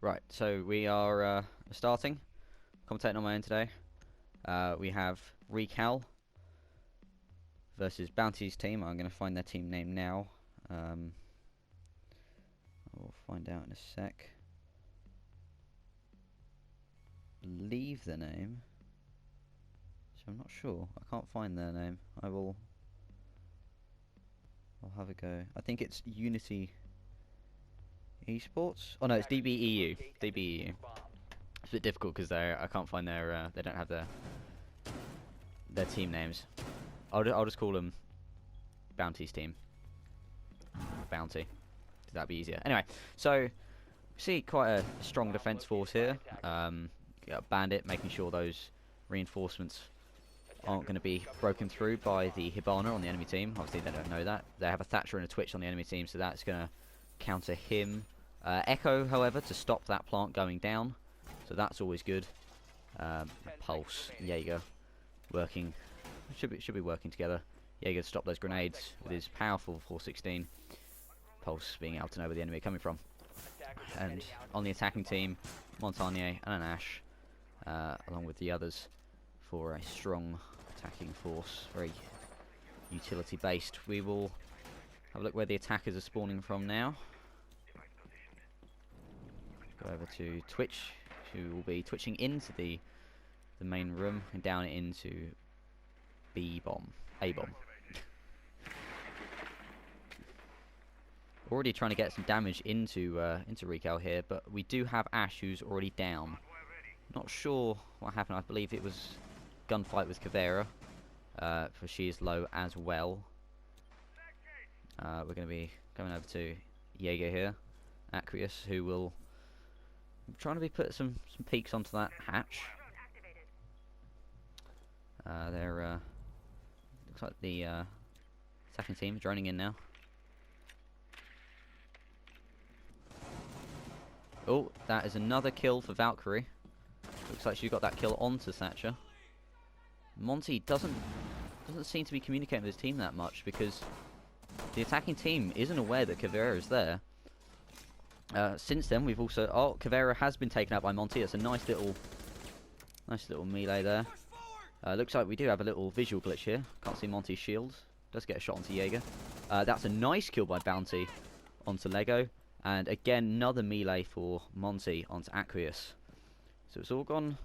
Right, so we are starting. Commentating on my own today. We have R3CaL versus Bounty's team. I'm going to find their team name now. We'll find out in a sec. Leave the name. So I'm not sure. I can't find their name. I'll have a go. I think it's Unity Esports. Oh no, it's DBEU. DBEU. It's a bit difficult because I can't find their. They don't have their team names. I'll just call them Bounty's team. Bounty. That'd be easier. Anyway, so we see quite a strong defense force here. Bandit making sure those reinforcements aren't going to be broken through by the Hibana on the enemy team. Obviously they don't know that. They have a Thatcher and a Twitch on the enemy team, so that's going to counter him. Echo, however, to stop that plant going down, so that's always good. Pulse, Jaeger, working, should be working together. Jaeger to stop those grenades with his powerful 416. Pulse being able to know where the enemy are coming from. And on the attacking team, Montagnier and an Ash, along with the others, for a strong attacking force, very utility based. We will have a look where the attackers are spawning from now. Go over to Twitch, who will be twitching into the main room and down into B-bomb, A-bomb. Already trying to get some damage into R3CaL here, but we do have Ash who's already down. Not sure what happened. I believe it was gunfight with Kavera, for she is low as well. We're going to be going over to Jaeger here, Aqueous, who will trying to be put some peaks onto that hatch. They're looks like the attacking team is droning in now. Oh, that is another kill for Valkyrie. Looks like she got that kill onto Thatcher. Monty doesn't seem to be communicating with his team that much because the attacking team isn't aware that Kavera is there. Since then, we've also Kavera has been taken out by Monty. It's a nice little melee there. Looks like we do have a little visual glitch here. Can't see Monty's shields. Does get a shot onto Jaeger. That's a nice kill by Bounty onto Lego. And again, another melee for Monty onto Aqueous. So it's all gone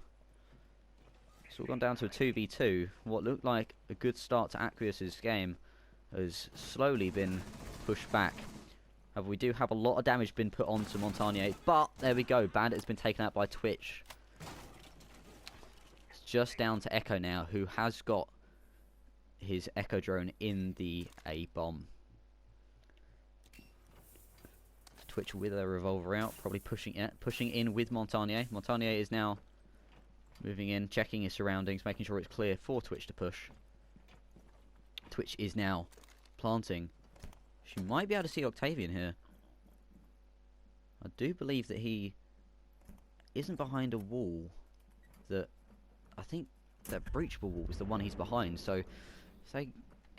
down to a 2v2. What looked like a good start to Aqueous's game has slowly been pushed back. However, we do have a lot of damage been put onto Montagnier. But there we go. Bandit has been taken out by Twitch. It's just down to Echo now, who has got his Echo drone in the A-bomb. Twitch with a revolver out, probably pushing in with Montagnier. Montagnier is now moving in, checking his surroundings, making sure it's clear for Twitch to push. Twitch is now planting. She might be able to see Octavian here. I do believe that he isn't behind a wall. That I think that breachable wall is the one he's behind. So if they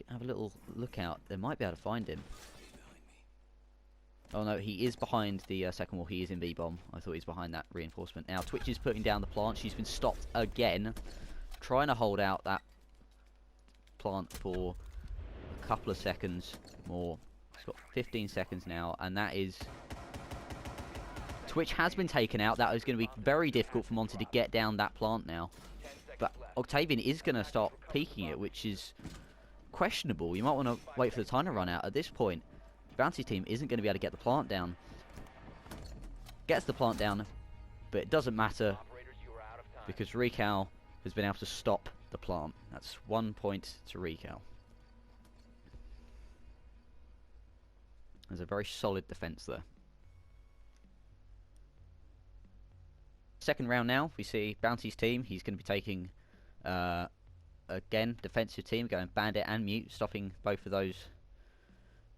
have a little look out, they might be able to find him. Oh no, he is behind the second wall. He is in B-bomb. I thought he was behind that reinforcement. Now Twitch is putting down the plant. She's been stopped again. Trying to hold out that plant for a couple of seconds more. It's got 15 seconds now, and that is... Twitch has been taken out. That is going to be very difficult for Monty to get down that plant now. But Octavian is going to start peeking it, which is questionable. You might want to wait for the time to run out. At this point, Bounty team isn't going to be able to get the plant down. Gets the plant down, but it doesn't matter because R3CaL has been able to stop the plant. That's 1 point to R3CaL. There's a very solid defense there. Second round now, we see Bounty's team. He's going to be taking, again, defensive team, going Bandit and Mute, stopping both of those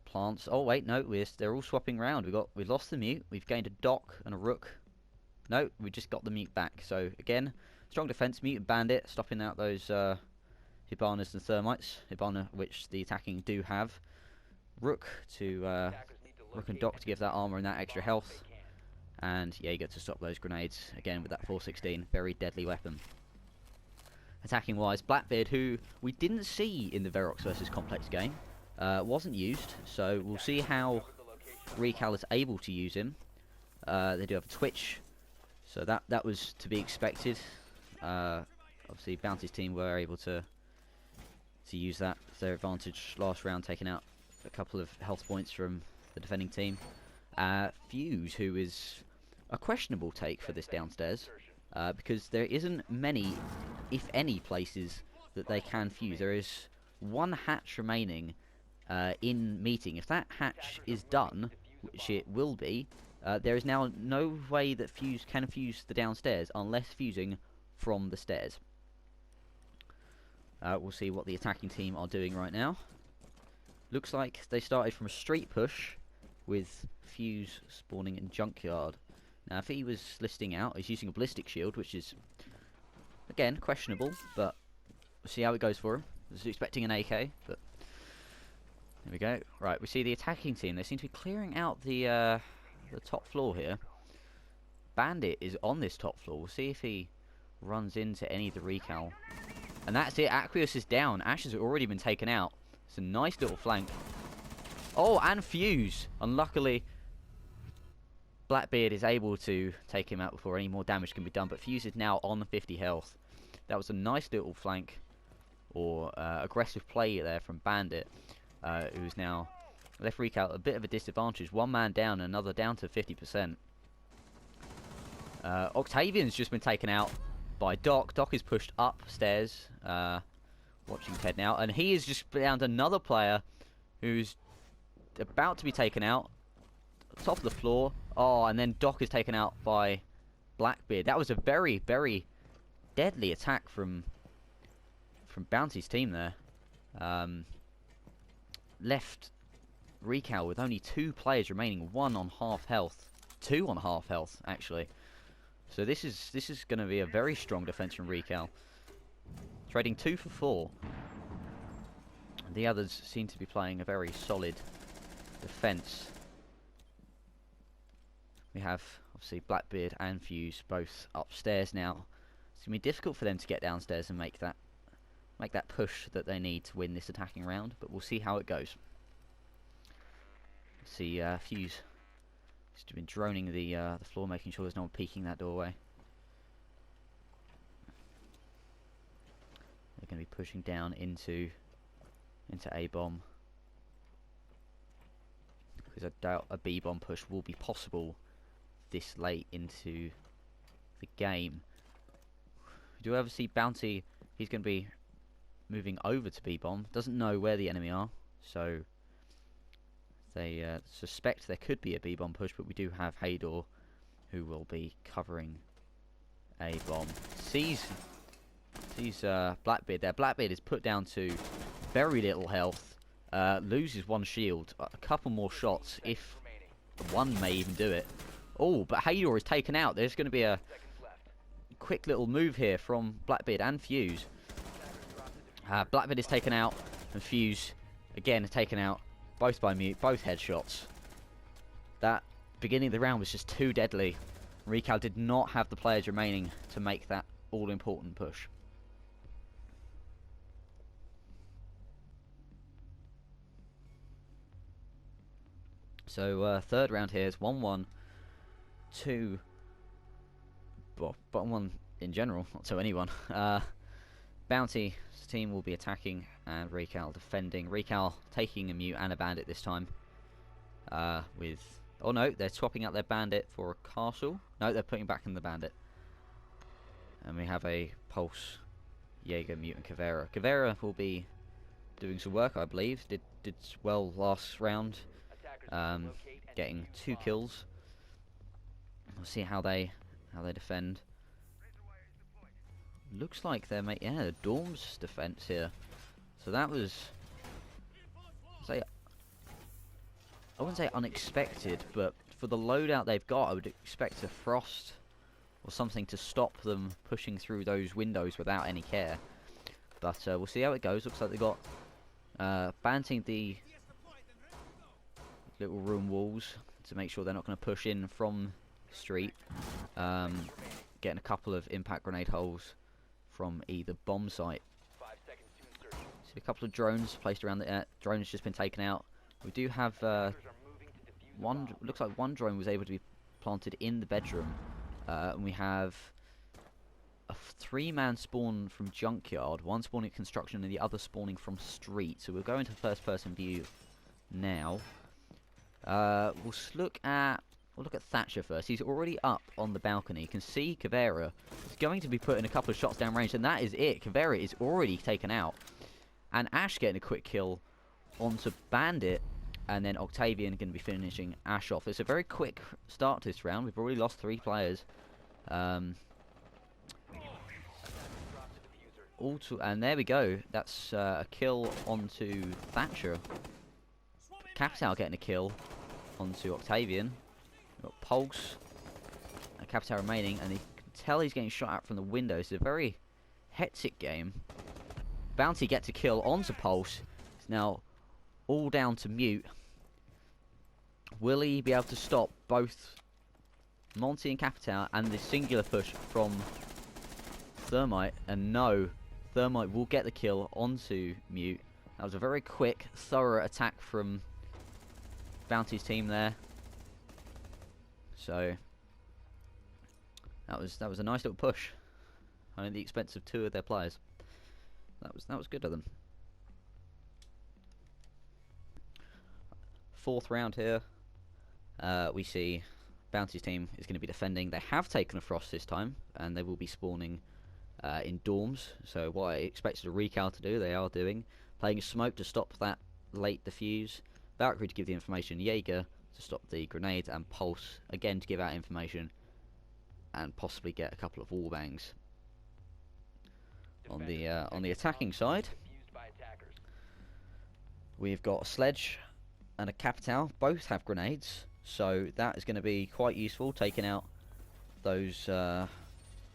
plants. Oh wait, no, they're all swapping around. We've lost the Mute. We've gained a Doc and a Rook. No, we just got the Mute back. So again, strong defense, Mute and Bandit, stopping out those Hibanas and Thermites. Hibana, which the attacking do have. Rook and Doc to give that armor and that extra health. And yeah, you get to stop those grenades again with that 416, very deadly weapon. Attacking wise, Blackbeard, who we didn't see in the Verox versus Complex game, wasn't used, so we'll see how R3CaL is able to use him. They do have a Twitch, so that was to be expected. Obviously, Bounty's team were able to use that to their advantage last round, taking out a couple of health points from the defending team. Fuse, who is a questionable take for this downstairs, because there isn't many, if any, places that they can fuse. There is one hatch remaining in meeting. If that hatch is done, which it will be, there is now no way that Fuse can fuse the downstairs unless fusing from the stairs. We'll see what the attacking team are doing right now. Looks like they started from a street push with Fuse spawning in Junkyard. Now, if he was listing out, he's using a ballistic shield, which is, again, questionable, but we'll see how it goes for him. I was expecting an AK, but there we go. Right, we see the attacking team. They seem to be clearing out the top floor here. Bandit is on this top floor. We'll see if he runs into any of the R3CaL. And that's it. Aqueous is down. Ash has already been taken out. It's a nice little flank. Oh, and Fuse. Unluckily, Blackbeard is able to take him out before any more damage can be done. But Fuse is now on 50 health. That was a nice little flank or aggressive play there from Bandit, who's now left R3CaL a bit of a disadvantage. One man down, another down to 50%. Octavian's just been taken out by Doc. Doc is pushed upstairs, watching Ted now, and he has just found another player who's about to be taken out. Top of the floor. Oh, and then Doc is taken out by Blackbeard. That was a very, very deadly attack from Bounty's team there. Left R3CaL with only 2 players remaining, 1 on half health, 2 on half health actually. So this is going to be a very strong defense from R3CaL. Trading 2 for 4. The others seem to be playing a very solid defense. We have obviously Blackbeard and Fuse both upstairs now. It's going to be difficult for them to get downstairs and make that push that they need to win this attacking round, but we'll see how it goes. See, Fuse has been droning the floor, making sure there's no one peeking that doorway. They're going to be pushing down into A-bomb, because I doubt a B-bomb push will be possible this late into the game. Do you ever see Bounty? He's going to be moving over to B-bomb. Doesn't know where the enemy are, so they suspect there could be a B-bomb push, but we do have Hador, who will be covering A-bomb. Sees Blackbeard there. Blackbeard is put down to very little health. Loses 1 shield. A couple more shots, if one may even do it. Oh, but Hador is taken out. There's going to be a quick little move here from Blackbeard and Fuse. Blackbeard is taken out, and Fuse again taken out, both by mute, both headshots. That beginning of the round was just too deadly. R3CaL did not have the players remaining to make that all-important push. So third round here is 1-1, 2. Well, bottom 1 in general, not to anyone. Bounty's team will be attacking and R3CaL defending. R3CaL taking a mute and a bandit this time. With, oh no, they're swapping out their bandit for a castle. No, they're putting back in the bandit. And we have a pulse, Jaeger, mute, and Caveira. Caveira will be doing some work, I believe. Did well last round, getting 2 kills. We'll see how they defend. Looks like they're making, yeah, the Dorm's defense here. So that was, I wouldn't say unexpected, but for the loadout they've got, I would expect a frost or something to stop them pushing through those windows without any care. But we'll see how it goes. Looks like they've got banting the little room walls to make sure they're not going to push in from street, getting a couple of impact grenade holes from either bomb site. See a couple of drones placed around the drone's just been taken out. We do have one. Looks like one drone was able to be planted in the bedroom, and we have a 3-man spawn from junkyard, one spawning at construction and the other spawning from street. So we'll go into first-person view now. We'll look at Thatcher first. He's already up on the balcony. You can see Caveira is going to be putting a couple of shots down range, and that is it. Caveira is already taken out, and Ash getting a quick kill onto Bandit, and then Octavian going to be finishing Ash off. It's a very quick start to this round. We've already lost 3 players. And there we go. That's a kill onto Thatcher. Capital getting a kill onto Octavian. We've got Pulse and Capital remaining, and you can tell he's getting shot at from the window. It's a very hectic game. Bounty gets a kill onto Pulse. It's now all down to Mute. Will he be able to stop both Monty and Capital and the singular push from Thermite? And no, Thermite will get the kill onto Mute. That was a very quick, thorough attack from Bounty's team there. So that was a nice little push, at the expense of 2 of their players. That was good of them. 4th round here. We see Bounty's team is going to be defending. They have taken a Frost this time, and they will be spawning in dorms. So what I expected a R3CaL to do, they are doing. Playing smoke to stop that late defuse. Valkyrie to give the information. Jaeger to stop the grenades, and Pulse again to give out information and possibly get a couple of wallbangs. On the attacking side, we've got a Sledge and a Capital. Both have grenades, so that is going to be quite useful, taking out those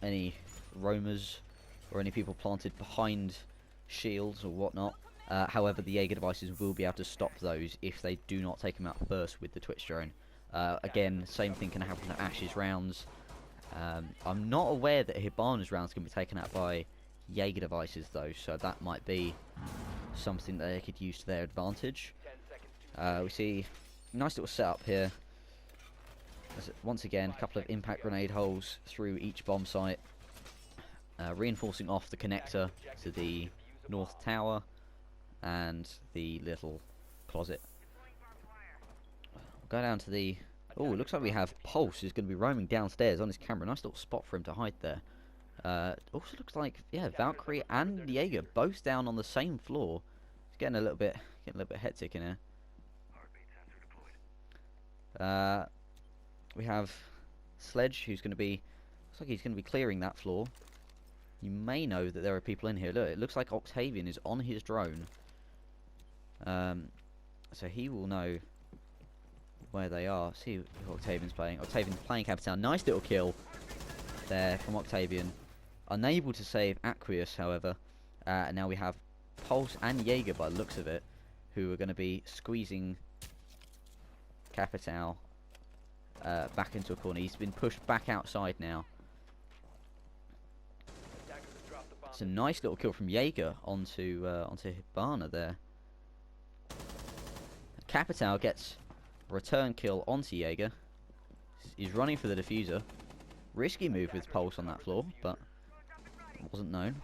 any roamers or any people planted behind shields or whatnot. However, the Jaeger devices will be able to stop those if they do not take them out first with the Twitch drone. Again, same thing can happen to Ash's rounds. I'm not aware that Hibana's rounds can be taken out by Jaeger devices though, so that might be something that they could use to their advantage. We see a nice little setup here. Once again, a couple of impact grenade holes through each bomb site, reinforcing off the connector to the north tower and the little closet. We'll go down to the... Oh, it looks like we have Pulse who's going to be roaming downstairs on his camera. Nice little spot for him to hide there. Also looks like, yeah, Valkyrie and Jaeger both down on the same floor. It's getting a little bit hectic in here. We have Sledge who's going to be... Looks like he's going to be clearing that floor. You may know that there are people in here. Look, it looks like Octavian is on his drone. So he will know where they are. See who Octavian's playing. Octavian's playing Capital. Nice little kill there from Octavian. Unable to save Aqueous, however. And now we have Pulse and Jaeger, by the looks of it, who are going to be squeezing Capital back into a corner. He's been pushed back outside now. It's a nice little kill from Jaeger onto Hibana there. Capital gets a return kill onto Jaeger. He's running for the diffuser. Risky move with Pulse on that floor, but it wasn't known.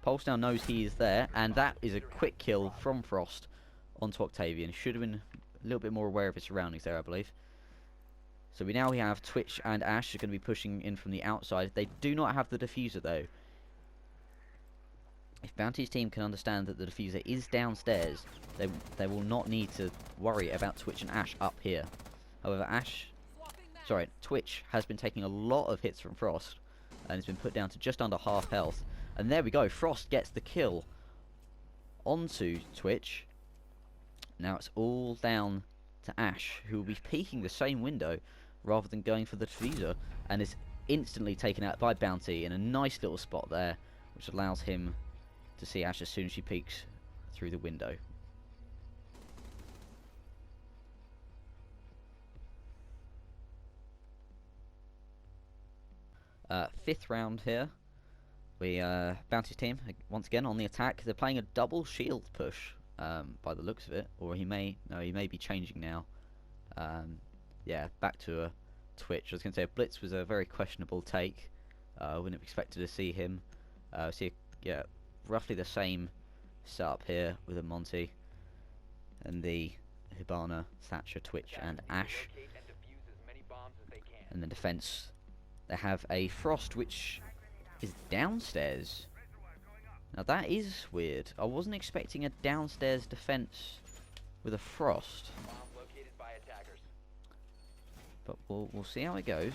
Pulse now knows he is there, and that is a quick kill from Frost onto Octavian. Should have been a little bit more aware of his surroundings there, I believe. So we have Twitch and Ash are going to be pushing in from the outside. They do not have the diffuser though. If Bounty's team can understand that the diffuser is downstairs, they will not need to worry about Twitch and Ash up here. However, Twitch has been taking a lot of hits from Frost, and has been put down to just under half health. And there we go, Frost gets the kill onto Twitch. Now it's all down to Ash, who will be peeking the same window rather than going for the diffuser, and is instantly taken out by Bounty in a nice little spot there, which allows him to see Ash as soon as she peeks through the window. Fifth round here. We Bounty's team once again on the attack. They're playing a double shield push by the looks of it, or he may be changing now. Yeah, back to a Twitch. I was going to say Blitz was a very questionable take. I wouldn't have expected to see him. Yeah, roughly the same setup here with a Monty and the Hibana, Thatcher, Twitch, and Ash. And the defense, they have a Frost, which is downstairs. Now that is weird. I wasn't expecting a downstairs defense with a Frost. But we'll see how it goes.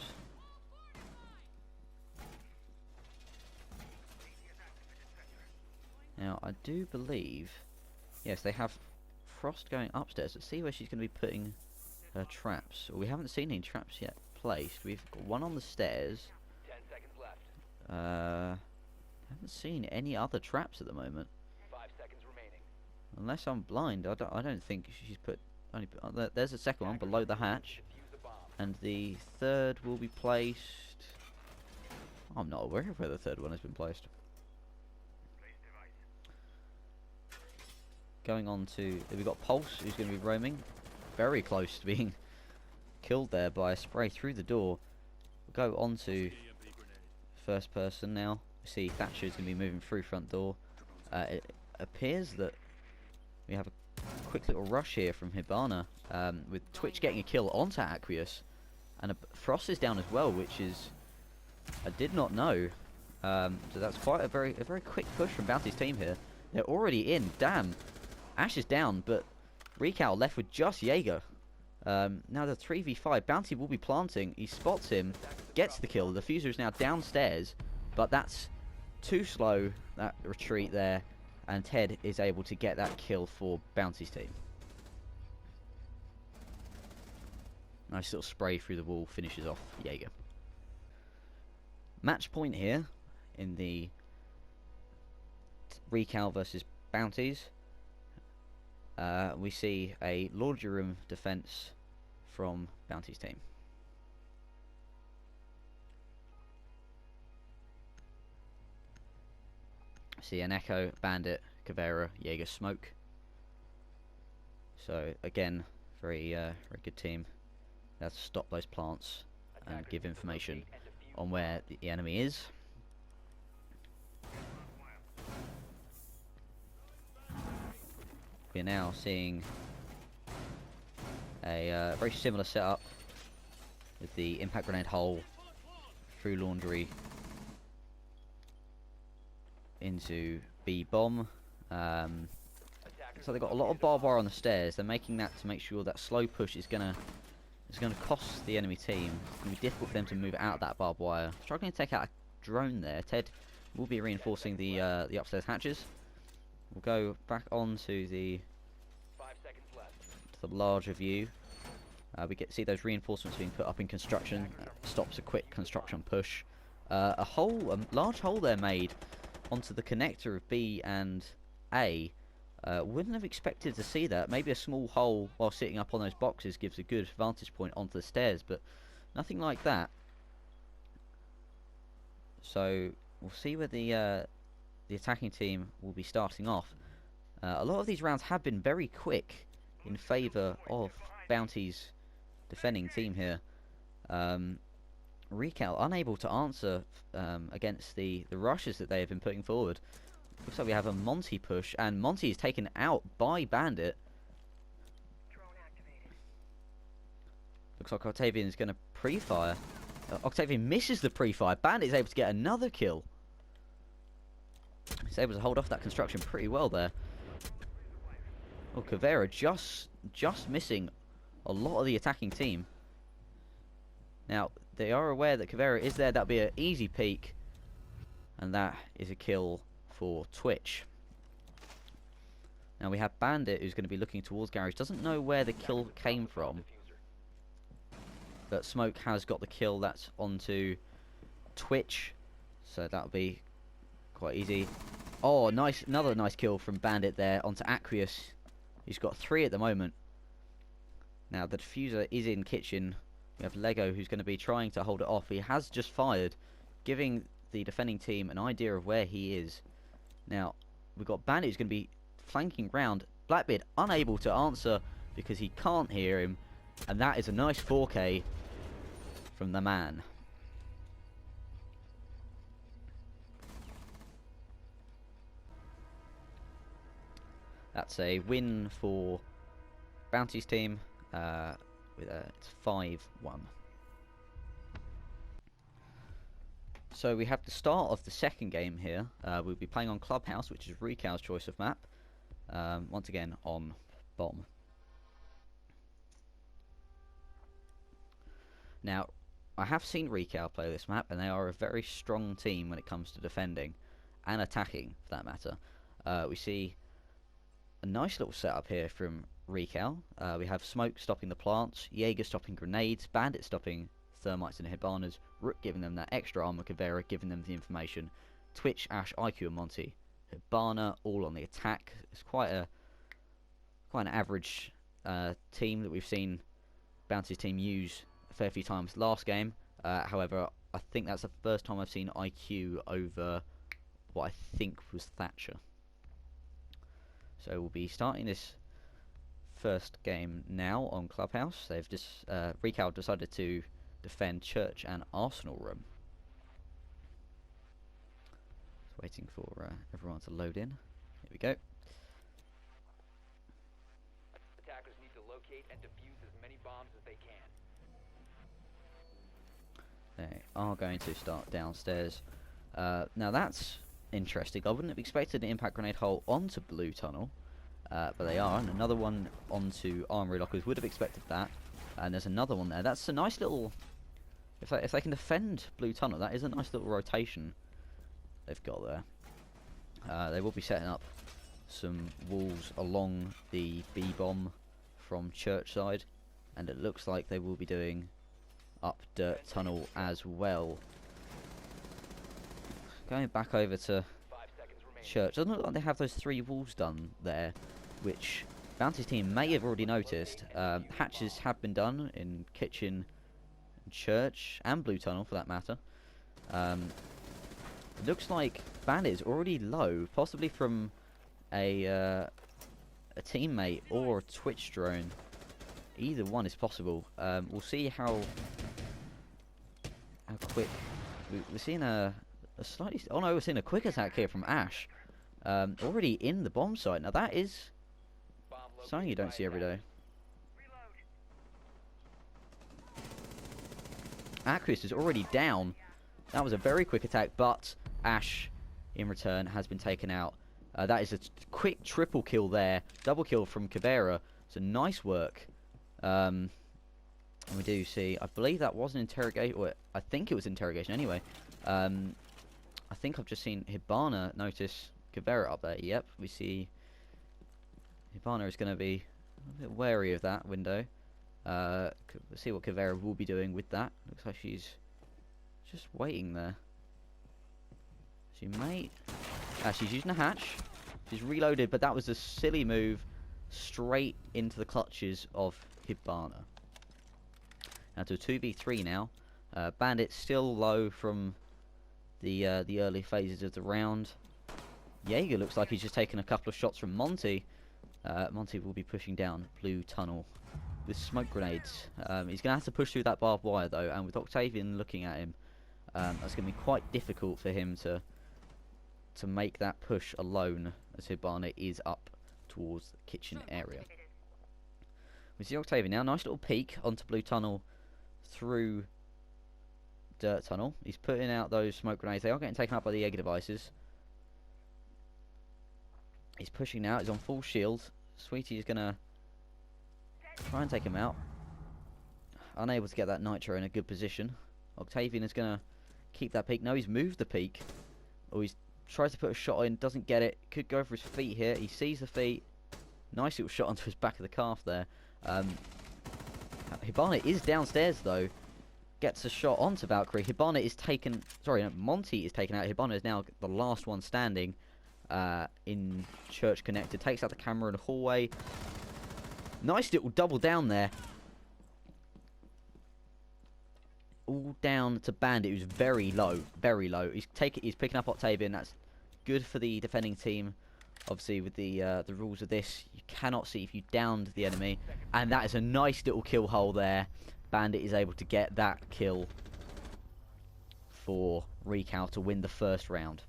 Now I do believe, yes, they have Frost going upstairs. Let's see where she's going to be putting her traps. We haven't seen any traps yet placed. We've got one on the stairs. 10 seconds left. Haven't seen any other traps at the moment. 5 seconds remaining. Unless I'm blind, I don't think she's put. There's a second one below the hatch, and the third will be placed. I'm not aware of where the third one has been placed. Going on to, we've got Pulse, who's going to be roaming, very close to being killed there by a spray through the door. We'll go on to first person now. We see Thatcher is going to be moving through front door. It appears that we have a quick little rush here from Hibana, with Twitch getting a kill onto Aqueous, and Frost is down as well, which is, I did not know. So that's quite a very quick push from Bounty's team here. They're already in. Damn. Ash is down, but R3CaL left with just Jaeger. Now the 3v5, Bounty will be planting. He spots him, gets the kill. The Diffuser is now downstairs, but that's too slow, that retreat there, and Ted is able to get that kill for Bounty's team. Nice little spray through the wall, finishes off Jaeger. Match point here in the R3CaL versus Bounties. We see a laundry room defense from Bounty's team. See an Echo, Bandit, Caveira, Jaeger, Smoke. So again, very good team. Let's stop those plants and give information on where the enemy is. We're now seeing a very similar setup with the impact grenade hole through laundry into B bomb. So they've got a lot of barbed wire on the stairs. They're making that to make sure that slow push is gonna cost the enemy team. It's gonna be difficult for them to move out of that barbed wire. Struggling to take out a drone there. Ted will be reinforcing the upstairs hatches. We'll go back onto the 5 seconds left. to the larger view. We get see those reinforcements being put up in construction. Stops a quick construction push. A large hole there made onto the connector of B and A. Wouldn't have expected to see that. Maybe a small hole while sitting up on those boxes gives a good vantage point onto the stairs, but nothing like that. So we'll see where the attacking team will be starting off. A lot of these rounds have been very quick in favour of Bounty's defending team here. R3CaL unable to answer against the rushes that they have been putting forward. Looks like we have a Monty push, and Monty is taken out by Bandit. Looks like Octavian is going to pre-fire. Octavian misses the pre-fire. Bandit is able to get another kill. He's able to hold off that construction pretty well there. Oh, Caveira just missing a lot of the attacking team. Now, they are aware that Caveira is there. That'll be an easy peek. And that is a kill for Twitch. Now we have Bandit, who's going to be looking towards Garage. Doesn't know where the kill came from. But Smoke has got the kill. That's onto Twitch. So that'll be quite easy. Oh, nice! Another nice kill from Bandit there onto Aqueous. He's got 3 at the moment. Now the diffuser is in kitchen. We have Lego, who's going to be trying to hold it off. He has just fired. giving the defending team an idea of where he is. Now, we've got Bandit who's going to be flanking round. Blackbeard unable to answer because he can't hear him. And that is a nice 4K from the man. That's a win for Bounty's team. It's 5-1. So we have the start of the second game here. We'll be playing on Clubhouse, which is R3CaL's choice of map. Once again on bomb. Now, I have seen R3CaL play this map, and they are a very strong team when it comes to defending and attacking, for that matter. We see a nice little setup here from R3CaL. We have Smoke stopping the plants, Jaeger stopping grenades, Bandit stopping thermites and Hibanas, Rook giving them that extra armor, Caveira giving them the information, Twitch, Ash, IQ and Monty, Hibana all on the attack. It's quite an average team that we've seen Bounty's team use a fair few times last game. However, I think that's the first time I've seen IQ over what I think was Thatcher. So we'll be starting this first game now on Clubhouse. They've just R3CaL decided to defend Church and Arsenal room. Just waiting for everyone to load in. Here we go. Attackers need to locate and defuse as many bombs as they can. They are going to start downstairs. Now that's interesting. I wouldn't have expected an impact grenade hole onto blue tunnel, but they are, and another one onto armory lockers. Would have expected that, and there's another one there. That's a nice little. If they can defend blue tunnel, that is a nice little rotation they've got there. They will be setting up some walls along the B bomb from Church side, and it looks like they will be doing up dirt tunnel as well. Going back over to Church, doesn't look like they have those 3 walls done there, which Bounty's team may have already noticed. Hatches have been done in kitchen, Church, and blue tunnel for that matter. Looks like Bandit is already low, possibly from a teammate or a Twitch drone. Either one is possible. We'll see how quick. We're seeing a slightly. Oh no, we're seeing a quick attack here from Ash. Already in the bomb site. Now that is something you don't see every day. Aquis is already down. That was a very quick attack, but Ash, in return, has been taken out. That is a quick triple kill there. Double kill from Caveira. So nice work. We do see, I believe that was an interrogation, or I think it was interrogation anyway. I think I've just seen Hibana notice Caveira up there. Yep, we see Hibana is going to be a bit wary of that window. We'll see what Caveira will be doing with that. Looks like she's just waiting there. She may... she's using a hatch. She's reloaded, but that was a silly move straight into the clutches of Hibana. Now to a 2v3 now. Bandit still low from the early phases of the round. Jaeger looks like he's just taken a couple of shots from Monty. Monty will be pushing down blue tunnel with smoke grenades. He's going to have to push through that barbed wire though, and with Octavian looking at him, that's going to be quite difficult for him to make that push alone, as Hibana is up towards the kitchen area. We see Octavian now, nice little peek onto blue tunnel through dirt tunnel. He's putting out those smoke grenades. They are getting taken up by the Jaeger devices. He's pushing now. He's on full shield. Sweetie is going to try and take him out. Unable to get that nitro in a good position. Octavian is going to keep that peak. No, he's moved the peak. Oh, he's tries to put a shot in. Doesn't get it. Could go for his feet here. He sees the feet. Nice little shot onto his back of the calf there. Hibana is downstairs though. Gets a shot onto Valkyrie. Hibana is taken. Sorry, no, Monty is taken out. Hibana is now the last one standing in Church connected. Takes out the camera in the hallway. Nice little double down there. all down to Bandit, who's very low, very low. He's picking up Octavian. That's good for the defending team. Obviously, with the rules of this, you cannot see if you downed the enemy, and that is a nice little kill hole there. Bandit is able to get that kill for R3CaL to win the first round.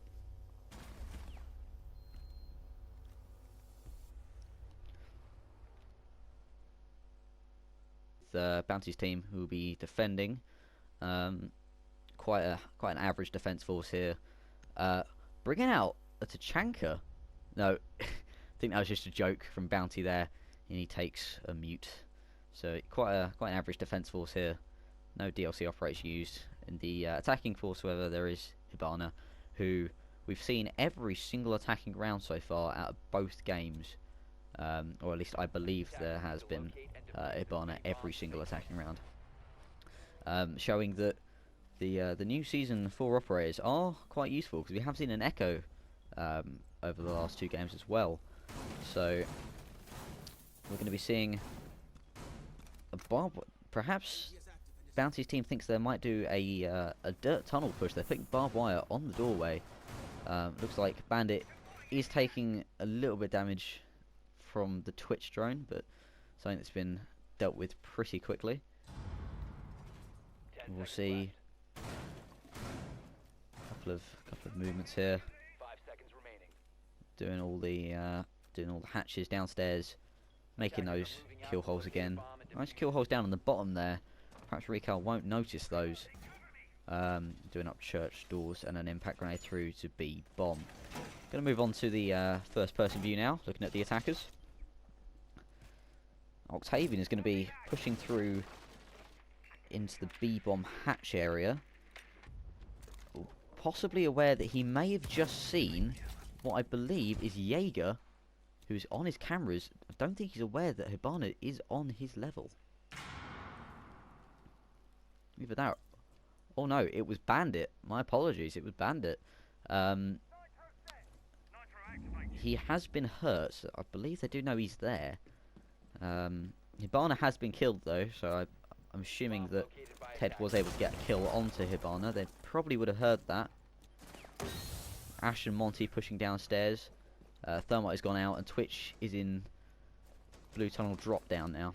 The Bounty's team who will be defending, quite an average defense force here, bringing out a Tachanka. No, I think that was just a joke from Bounty there, and he takes a mute. So quite an average defense force here. No DLC operators used. In the attacking force, however, there is Hibana, who we've seen every single attacking round so far out of both games, or at least I believe there has been Hibana every single attacking round, showing that the new season 4 operators are quite useful, because we have seen an Echo over the last 2 games as well. So we're going to be seeing a perhaps Bounty's team thinks they might do a dirt tunnel push. They're putting barbed wire on the doorway. Looks like Bandit is taking a little bit of damage from the Twitch drone, but something that's been dealt with pretty quickly. We'll see a couple of movements here. 5 seconds remaining. Doing all the hatches downstairs, making those kill holes again. Nice kill holes down on the bottom there. Perhaps R3CaL won't notice those. Doing up church doors and an impact grenade through to B bomb. Going to move on to the first person view now, looking at the attackers. Octavian is going to be pushing through into the B bomb hatch area, possibly aware that he may have just seen what I believe is Jaeger, who's on his cameras. I don't think he's aware that Hibana is on his level. Either that, oh no, it was Bandit. My apologies, it was Bandit. He has been hurt, so I believe they do know he's there. Hibana has been killed though, so I'm assuming that Ted was able to get a kill onto Hibana. They probably would have heard that. Ash and Monty pushing downstairs. Thermite has gone out, and Twitch is in blue tunnel drop down now.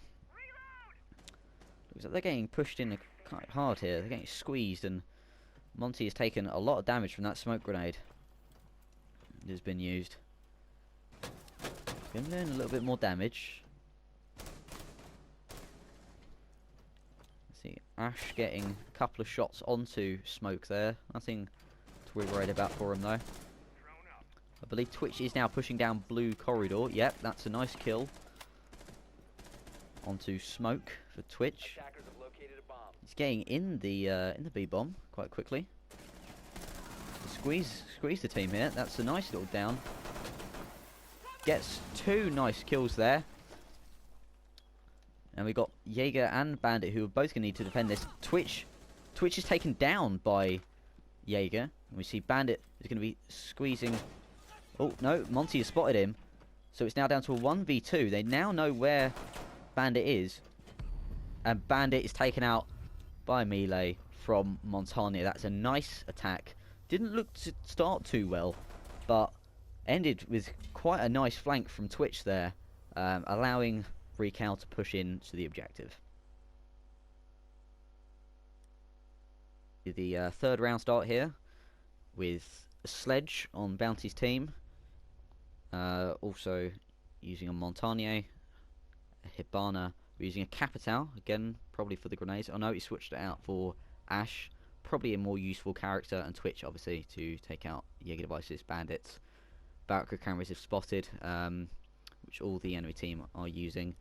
Looks like they're getting pushed in quite hard here. They're getting squeezed, and Monty has taken a lot of damage from that smoke grenade that has been used. Been doing a little bit more damage. See, Ash getting a couple of shots onto smoke there. Nothing to be worried about for him though. I believe Twitch is now pushing down blue corridor. Yep, that's a nice kill. Onto smoke for Twitch. He's getting in the B bomb quite quickly. Squeeze the team here. That's a nice little down. Gets 2 nice kills there. And we got Jaeger and Bandit, who are both going to need to defend this. Twitch is taken down by Jaeger. And we see Bandit is going to be squeezing. Oh no, Monty has spotted him. So it's now down to a 1v2. They now know where Bandit is. And Bandit is taken out by melee from Montagna. That's a nice attack. Didn't look to start too well, but ended with quite a nice flank from Twitch there, allowing R3CaL to push in to the objective. The third round start here with a sledge on Bounty's team, also using a Montagna, a Hibana. We're using a Capital again, probably for the grenades. Oh no, he switched it out for Ash, probably a more useful character, and Twitch obviously to take out Jaeger devices, bandits. Barracuda cameras if spotted, which all the enemy team are using.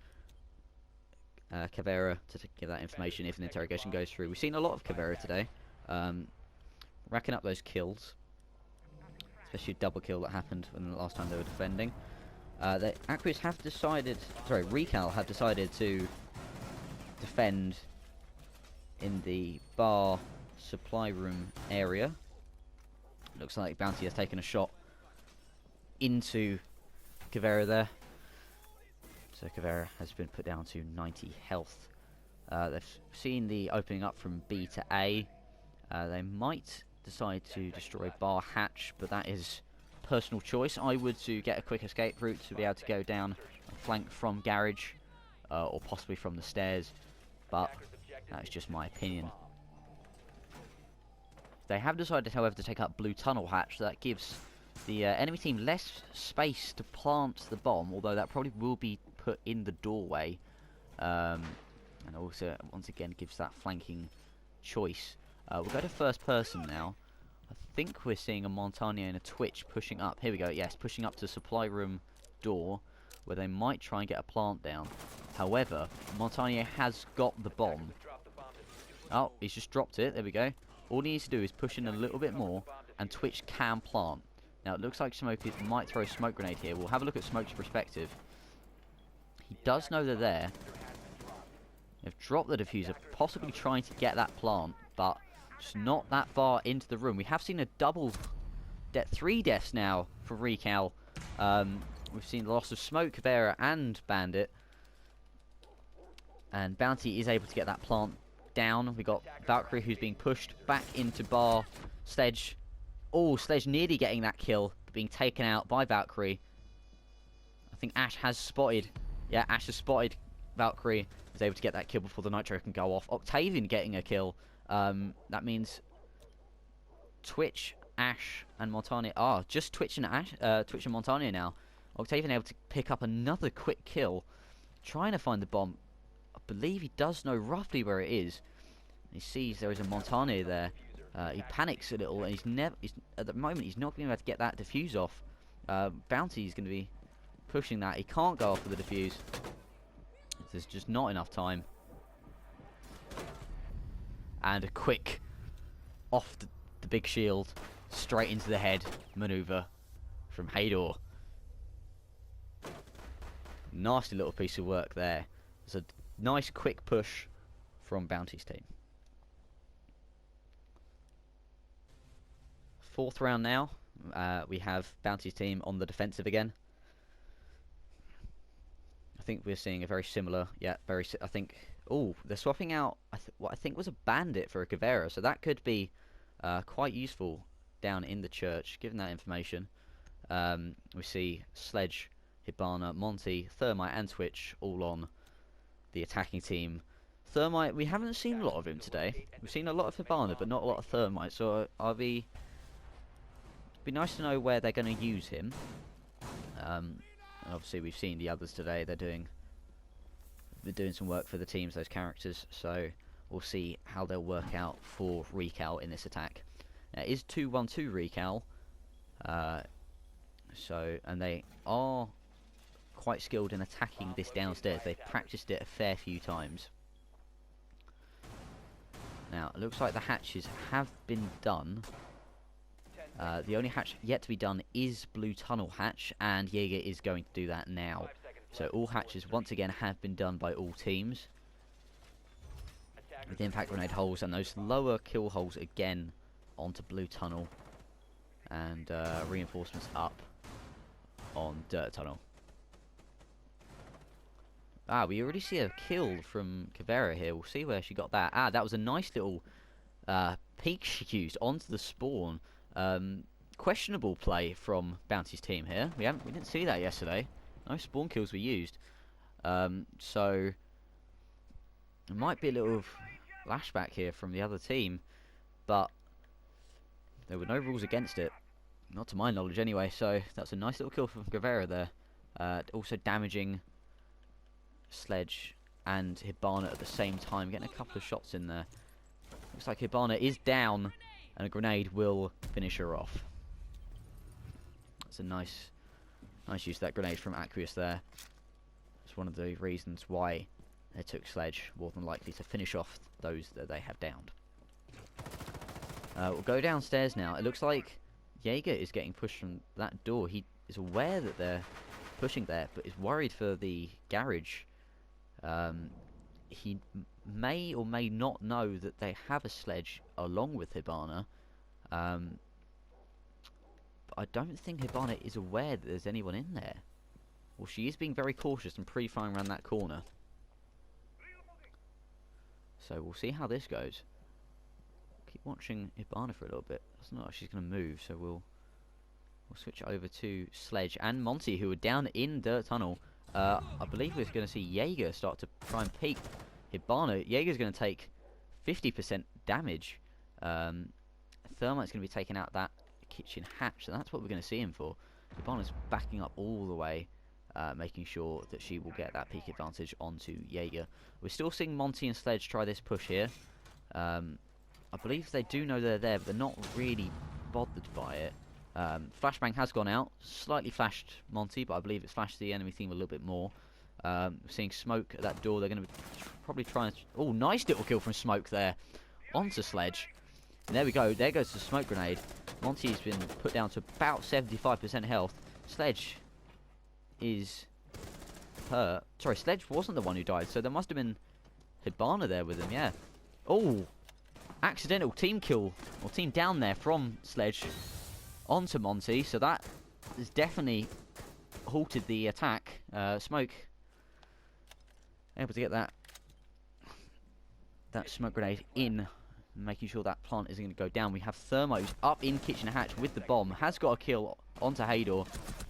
Caveira to give that information if an interrogation goes through. We've seen a lot of Caveira today, racking up those kills, especially a double kill that happened when the last time they were defending. The Aquis have decided, sorry, R3CaL have decided to defend in the bar supply room area. Looks like Bounty has taken a shot into Caveira there. So Caveira has been put down to 90 health. They've seen the opening up from B to A. They might decide to destroy bar hatch, but that is personal choice. I would to get a quick escape route to be able to go down and flank from garage, or possibly from the stairs, but that's just my opinion. They have decided, however, to take up blue tunnel hatch, so that gives the enemy team less space to plant the bomb, although that probably will be put in the doorway, and also once again gives that flanking choice. We'll go to first person now. I think we're seeing a Montagnier and a Twitch pushing up. Here we go, yes, pushing up to supply room door, where they might try and get a plant down. However, Montagnier has got the bomb. Oh, he's just dropped it, there we go. All he needs to do is push in a little bit more, and Twitch can plant. Now, it looks like Smokey might throw a smoke grenade here. We'll have a look at Smoke's perspective. He does know they're there. They've dropped the diffuser, possibly trying to get that plant, but it's not that far into the room. We have seen a double death, 3 deaths now for R3CaL. We've seen the loss of Smoke, Vera, and Bandit. And Bounty is able to get that plant down. We got Valkyrie, who's being pushed back into bar. Sledge. Oh, Sledge nearly getting that kill, but being taken out by Valkyrie. I think Ash has spotted. Yeah, Ash has spotted Valkyrie. Was able to get that kill before the nitro can go off. Octavian getting a kill. That means Twitch, Ash, and Montagnier. Ah, just Twitch and Ash, Twitch and Montagnier now. Octavian able to pick up another quick kill, trying to find the bomb. I believe he does know roughly where it is. He sees there is a Montagnier there. He panics a little, and at the moment he's not going to be able to get that defuse off. Bounty is going to be pushing that. He can't go off with the defuse. There's just not enough time. And a quick off the big shield, straight into the head maneuver from Hador. Nasty little piece of work there. It's a nice quick push from Bounty's team. 4th round now. We have Bounty's team on the defensive again. I think we're seeing a very similar, I think, oh, they're swapping out what I think was a Bandit for a Caveira, so that could be quite useful down in the church, given that information. We see Sledge, Hibana, Monty, Thermite, and Twitch all on the attacking team. Thermite, we haven't seen a lot of him today. We've seen a lot of Hibana, but not a lot of Thermite, so it'd be nice to know where they're going to use him. Obviously, we've seen the others today. They're doing some work for the teams, those characters. So we'll see how they'll work out for R3CaL in this attack. Now, it is 2-1-2 R3CaL. And they are quite skilled in attacking this downstairs. They've practiced it a fair few times. Now, it looks like the hatches have been done. The only hatch yet to be done is Blue Tunnel hatch, and Jaeger is going to do that now. So all hatches once again have been done by all teams. With impact grenade holes and those lower kill holes again onto Blue Tunnel. And reinforcements up on Dirt Tunnel. Ah, we already see a kill from Caveira here. We'll see where she got that. Ah, that was a nice little peek she used onto the spawn. Questionable play from Bounty's team here. We didn't see that yesterday. No spawn kills were used. So there might be a little flashback here from the other team, but there were no rules against it. Not to my knowledge anyway, so that's a nice little kill from Caveira there. Also damaging Sledge and Hibana at the same time, getting a couple of shots in there. Looks like Hibana is down, and a grenade will finish her off. That's a nice use of that grenade from Aqueous there. It's one of the reasons why they took Sledge, more than likely to finish off those that they have downed. We'll go downstairs now. It looks like Jaeger is getting pushed from that door. He is aware that they're pushing there, but is worried for the garage. He may or may not know that they have a Sledge along with Hibana. But I don't think Hibana is aware that there's anyone in there. Well, she is being very cautious and pre-firing around that corner. So we'll see how this goes. Keep watching Ibana for a little bit. Doesn't look like she's going to move, so we'll switch over to Sledge and Monty, who are down in Dirt Tunnel. I believe we're going to see Jaeger start to try and peek Hibana. Jaeger's going to take 50% damage. Thermite's going to be taking out that kitchen hatch, so that's what we're going to see him for. Hibana's backing up all the way, making sure that she will get that peak advantage onto Jaeger. We're still seeing Monty and Sledge try this push here. I believe they do know they're there, but they're not really bothered by it. Flashbang has gone out, slightly flashed Monty, but I believe it's flashed the enemy team a little bit more. Seeing Smoke at that door, they're going to probably try and... Oh, nice little kill from Smoke there, onto Sledge. And there we go, there goes the smoke grenade. Monty's been put down to about 75% health. Sledge is hurt. Sorry, Sledge wasn't the one who died, so there must have been Hibana there with him, yeah. Oh, accidental team kill, or team down there from Sledge onto Monty, so that has definitely halted the attack. Smoke able to get that smoke grenade in, making sure that plant isn't going to go down. We have Thermo who's up in kitchen hatch with the bomb, has got a kill onto Hador,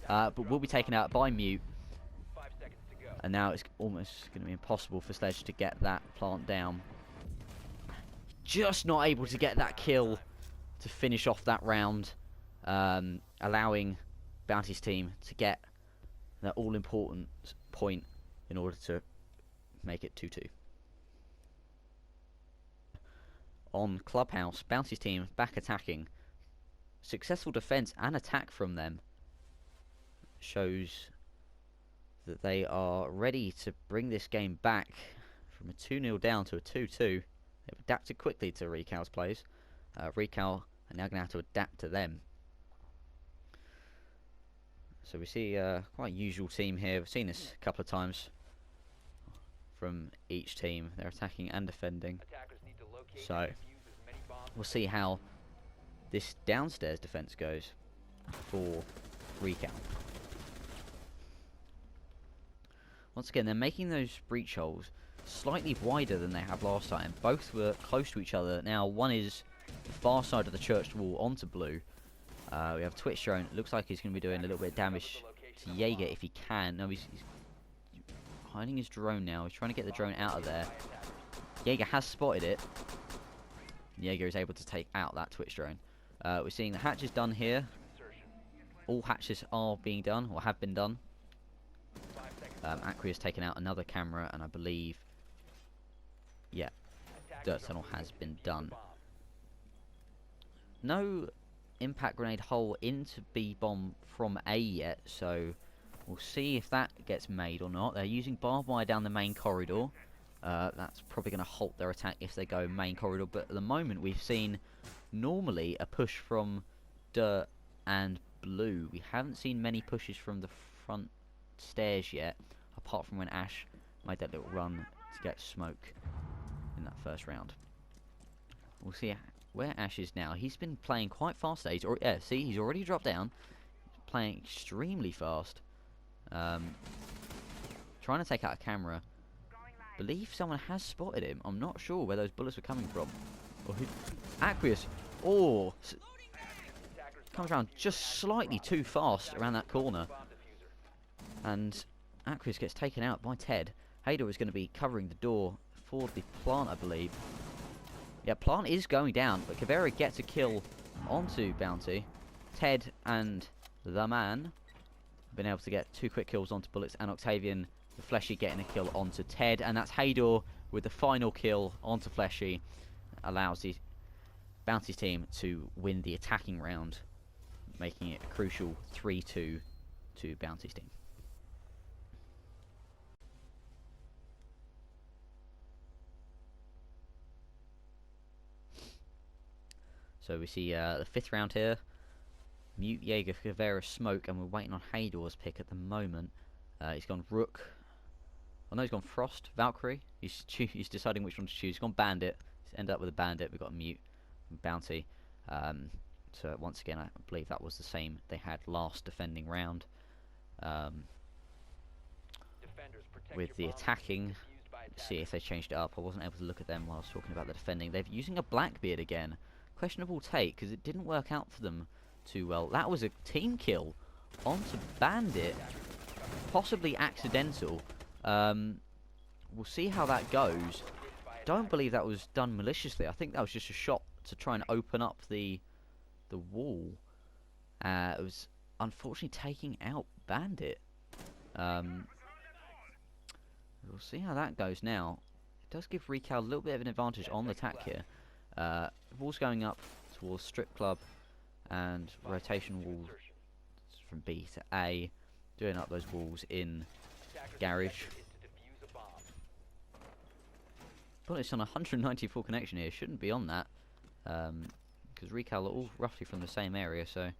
but will be taken out by Mute. 5 seconds to go. And now it's almost going to be impossible for Sledge to get that plant down. Just not able to get that kill to finish off that round, allowing Bounty's team to get that all-important point in order to make it 2-2. On Clubhouse, Bounty's team back attacking. Successful defense and attack from them shows that they are ready to bring this game back from a 2-0 down to a 2-2. They've adapted quickly to R3CaL's plays. R3CaL are now going to have to adapt to them. So we see quite a usual team here. We've seen this a couple of times from each team. They're attacking and defending. Attackers need to locate So and defuse as many bombs. we'll see how this downstairs defense goes for R3CaL. Once again, they're making those breach holes slightly wider than they have last time. Both were close to each other. Now one is the far side of the church wall onto blue. We have Twitch drone. It looks like he's going to be doing a little bit of damage to Jaeger if he can. No, he's hiding his drone now. He's trying to get the drone out of there. Jaeger has spotted it. Jaeger is able to take out that Twitch drone. We're seeing the hatches done here. All hatches are being done, or have been done. Acri has taken out another camera, and I believe, yeah, Dirt Tunnel has been done. No impact grenade hole into B-bomb from A yet, so we'll see if that gets made or not. They're using barbed wire down the main corridor. That's probably going to halt their attack if they go main corridor, but at the moment we've seen normally a push from Dirt and Blue. We haven't seen many pushes from the front stairs yet, apart from when Ash made that little run to get Smoke in that first round. We'll see where Ash is now. He's been playing quite fast today. Yeah, see, he's already dropped down. He's playing extremely fast. Trying to take out a camera. Believe someone has spotted him. I'm not sure where those bullets were coming from. Or who? Aqueous. Oh, comes around just slightly too fast around that corner. And Aqueous gets taken out by Ted. Hador is going to be covering the door for the plant, I believe. Yeah, plant is going down, but Caveira gets a kill onto Bounty. Ted and the man have been able to get 2 quick kills onto Bullets, and Octavian, the Fleshy, getting a kill onto Ted. And that's Hador with the final kill onto Fleshy. Allows the Bounty's team to win the attacking round, making it a crucial 3-2 to Bounty's team. So we see the 5th round here. Mute, Jaeger, Caveira, Smoke, and we're waiting on Hador's pick at the moment. He's gone Rook. Oh no, he's gone Frost, Valkyrie. He's deciding which one to choose. He's gone Bandit. He's ended up with a Bandit. We've got a Mute and Bounty. So once again, I believe that was the same they had last defending round. With the attacking, see if they changed it up. I wasn't able to look at them while I was talking about the defending. They're using a Blackbeard again. Questionable take, because it didn't work out for them too well. That was a team kill onto Bandit. Possibly accidental. We'll see how that goes. Don't believe that was done maliciously. I think that was just a shot to try and open up the wall. It was unfortunately taking out Bandit. We'll see how that goes now. It does give R3CaL a little bit of an advantage on the attack here. Walls going up towards Strip Club and rotation walls from B to A. Doing up those walls in Garage. But it's on 194 connection here. Shouldn't be on that. Because R3CaL are all roughly from the same area, so it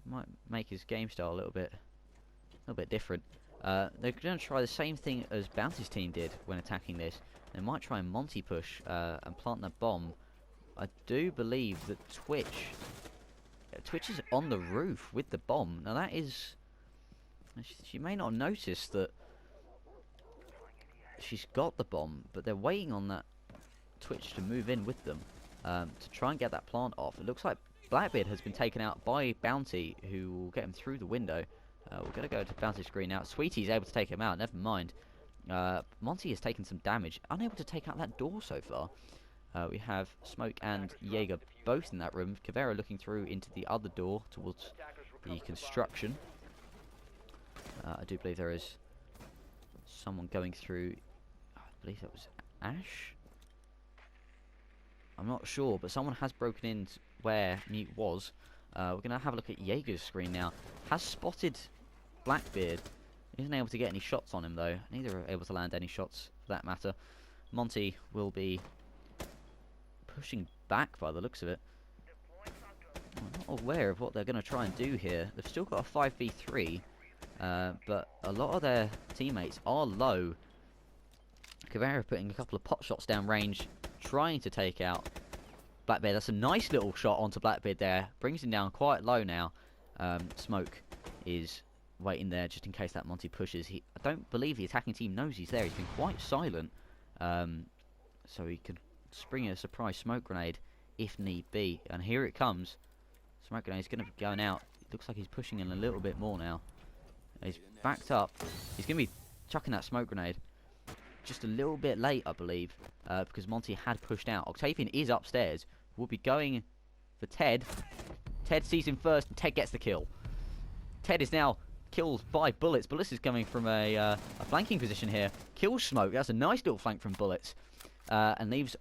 might make his game style a little bit different. They're going to try the same thing as Bounty's team did when attacking this. They might try and Monty push and plant the bomb. I do believe that Twitch is on the roof with the bomb. Now that is... She may not notice that she's got the bomb, but they're waiting on that Twitch to move in with them to try and get that plant off. It looks like Blackbeard has been taken out by Bounty, who will get him through the window. We're going to go to Bounty's screen now. Sweetie's able to take him out, never mind. Monty has taken some damage, unable to take out that door so far. We have Smoke and Jaeger both in that room. Caveira looking through into the other door towards the construction. I do believe there is someone going through. I believe that was Ash. I'm not sure, but someone has broken in where Mute was. We're going to have a look at Jaeger's screen now. Has spotted Blackbeard. Isn't able to get any shots on him though. Neither are able to land any shots for that matter. Monty will be pushing back by the looks of it. I'm not aware of what they're going to try and do here. They've still got a 5v3, but a lot of their teammates are low. Caveira putting a couple of pot shots down range, trying to take out Blackbeard. That's a nice little shot onto Blackbeard there. Brings him down quite low now. Smoke is waiting there just in case that Monty pushes. I don't believe the attacking team knows he's there. He's been quite silent. So he could spring a surprise smoke grenade if need be. And here it comes. Smoke grenade is going to be going out. It looks like he's pushing in a little bit more now. He's backed up. He's going to be chucking that smoke grenade just a little bit late, I believe, because Monty had pushed out. Octavian is upstairs. Will be going for Ted. Ted sees him first, and Ted gets the kill. Ted is now killed by Bullets. Bullets is coming from a flanking position here. Kills Smoke. That's a nice little flank from Bullets. And leaves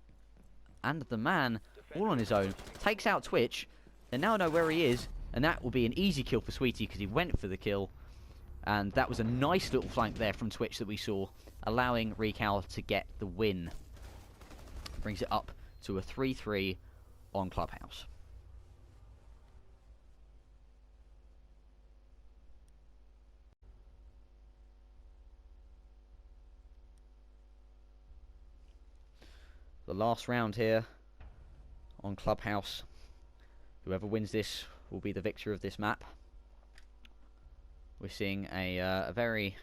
And the man all on his own. Takes out Twitch. They now know where he is. And that will be an easy kill for Sweetie because he went for the kill. And that was a nice little flank there from Twitch that we saw, allowing R3CaL to get the win. Brings it up to a 3-3 on Clubhouse. The last round here on Clubhouse. Whoever wins this will be the victor of this map. We're seeing a very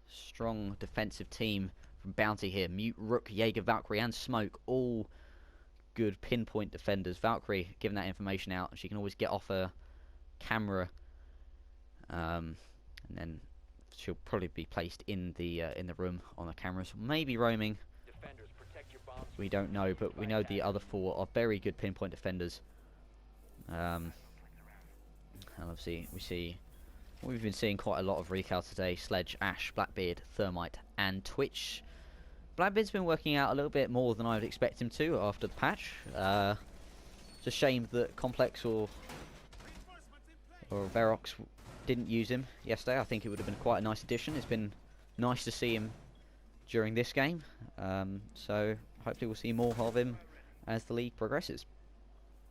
strong defensive team from Bounty here. Mute, Rook, Jaeger, Valkyrie and Smoke, all good pinpoint defenders. Valkyrie giving that information out. She can always get off her camera, and then she'll probably be placed in the room on the cameras. Maybe roaming. We don't know, but we know the other four are very good pinpoint defenders. And obviously we've been seeing quite a lot of R3CaL today. Sledge, Ash, Blackbeard, Thermite and Twitch. Blackbeard's been working out a little bit more than I would expect him to after the patch. It's a shame that Complex or Verox didn't use him yesterday. I think it would have been quite a nice addition. It's been nice to see him during this game. So hopefully we'll see more of him as the league progresses.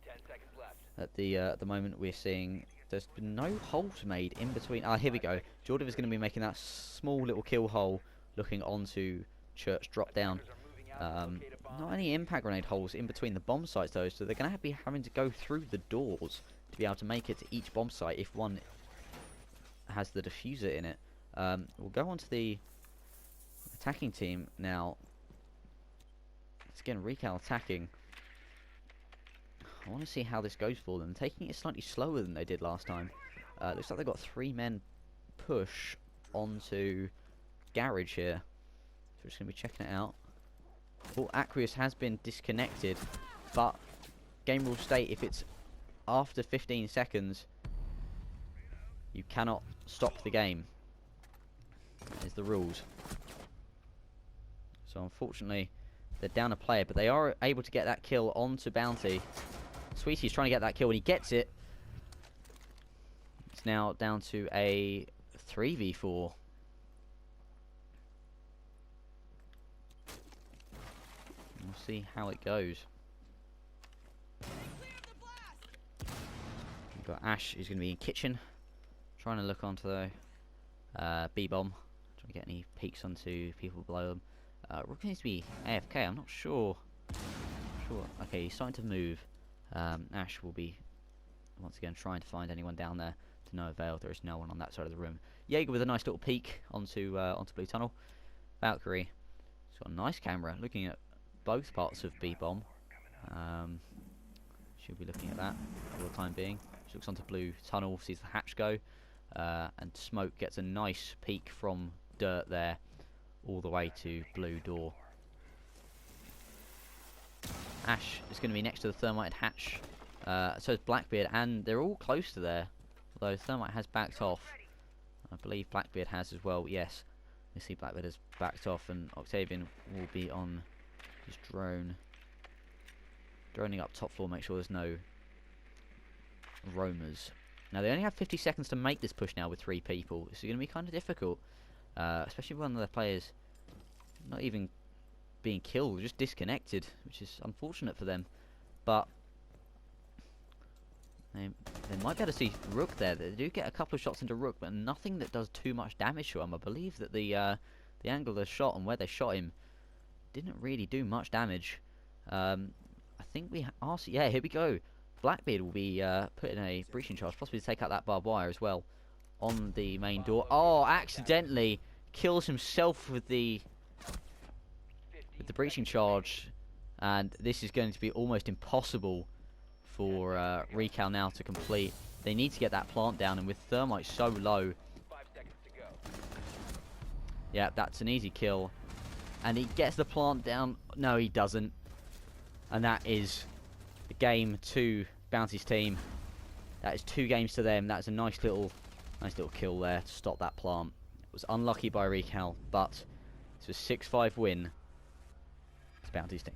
10 seconds left. At the moment we're seeing there's been no holes made in between. Ah, here we go. Jordan is going to be making that small little kill hole looking onto Church drop down. Not any impact grenade holes in between the bomb sites though, so they're going to be having to go through the doors to be able to make it to each bomb site if one has the diffuser in it. We'll go on to the attacking team now. It's again R3CaL attacking. I want to see how this goes for them. Taking it slightly slower than they did last time. Looks like they've got 3 men push onto garage here. So we're just going to be checking it out. Oh, Aqueous has been disconnected, but game rules state if it's after 15 seconds, you cannot stop the game. That is the rules. So unfortunately, they're down a player, but they are able to get that kill onto Bounty. Sweetie's trying to get that kill, and he gets it. It's now down to a 3v4. We'll see how it goes. We've got Ash, who's going to be in kitchen, trying to look onto the B-bomb, trying to get any peeks onto people below them. Rook needs to be AFK, I'm not sure. Okay, he's starting to move. Ash will be once again trying to find anyone down there, to no avail. There is no one on that side of the room. Jaeger with a nice little peek onto Blue Tunnel. Valkyrie, she's got a nice camera looking at both parts of B-bomb. She'll be looking at that for the time being. She looks onto Blue Tunnel, sees the hatch go, and Smoke gets a nice peek from dirt there, all the way to Blue Door. Ash is going to be next to the thermite hatch. So is Blackbeard, and they're all close to there. Although Thermite has backed off. I believe Blackbeard has as well, yes. You see Blackbeard has backed off, and Octavian will be on his drone. Droning up top floor, make sure there's no roamers. Now they only have 50 seconds to make this push now with 3 people. It's going to be kind of difficult. Especially when the players not even being killed, just disconnected, which is unfortunate for them. But they might be able to see Rook there. They do get a couple of shots into Rook, but nothing that does too much damage to him. I believe that the angle of the shot and where they shot him didn't really do much damage. I think we yeah, here we go. Blackbeard will be put in a breaching charge, possibly to take out that barbed wire as well on the main door. Oh, accidentally kills himself with the breaching charge, and this is going to be almost impossible for R3CaL now to complete. They need to get that plant down, and with Thermite so low, 5 seconds to go. yeah, that's an easy kill. And he gets the plant down. No, he doesn't. And that is the game to Bounty's team. That is 2 games to them. That's a nice little kill there to stop that plant. It was unlucky by R3CaL, but it's a 6-5 win. It's Bounty's team.